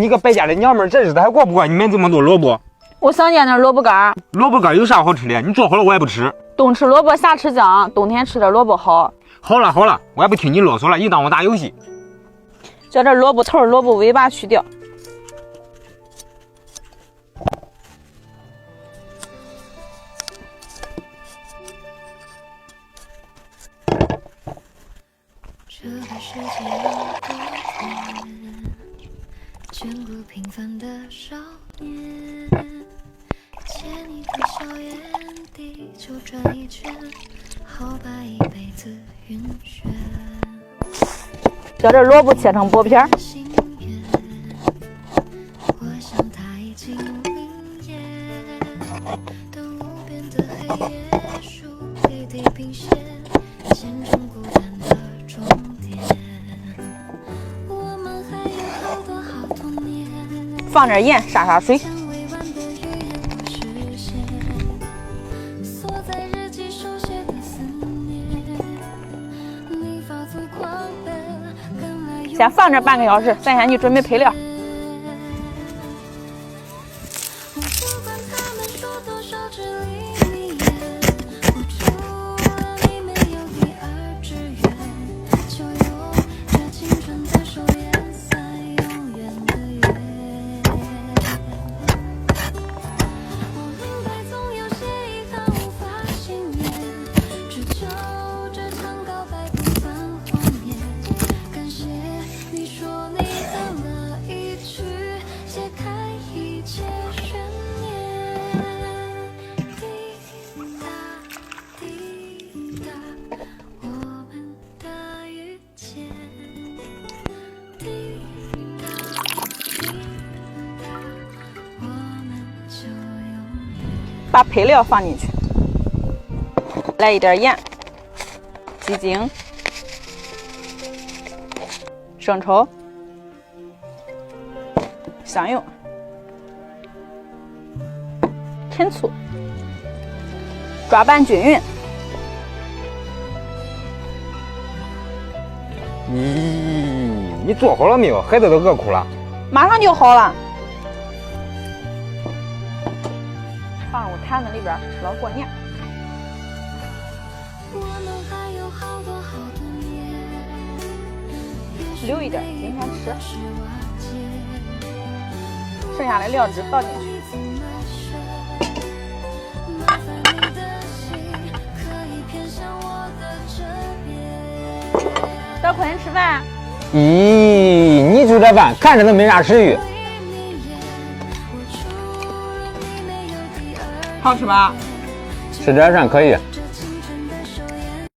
你个败家的娘们儿，这日子还过不过？你买这么多萝卜？我想念那萝卜干。萝卜干有啥好吃的？你做好了我也不吃。冬吃萝卜夏吃姜，冬天吃点萝卜好。好了好了，我也不听你啰嗦了，你当我打游戏。将这萝卜头、萝卜尾巴去掉。这个世界有多远，见过平凡的少年，借你的笑颜，地球转一圈，好把一辈子晕眩。将这萝卜切成薄片儿。心愿，我想它已经明夜，当无边的黑夜，树一地平线，见证孤单的终点。我们还有好多好多年，放点盐，杀杀水。将未完的语言都实现，锁在日记手写的思念，你发自狂奔。先放这半个小时，咱先去准备配料。我不管他们说多少至理名言，我除了你没有第二志愿，就用这青春的手延散永远的约。我明白总有些遗憾无法幸免，只求这场告白不算幻灭。感谢你说你的那一句，解开一切悬念。滴答滴答，我们的遇见。滴答滴答，我们就永远。把配料放进去，来一点盐、鸡精、生抽、香油、陈醋，抓拌均匀。你做好了没有？孩子都饿哭了。马上就好了。放入坛子里边吃了过年。我们还有好多好多年，留一点今天吃，是瓦解。剩下的料汁倒进去。麻烦你的心可以偏向我的这边。小坤吃饭。咦，你就这饭，看着都没啥食欲。好吃吧？吃点算可以。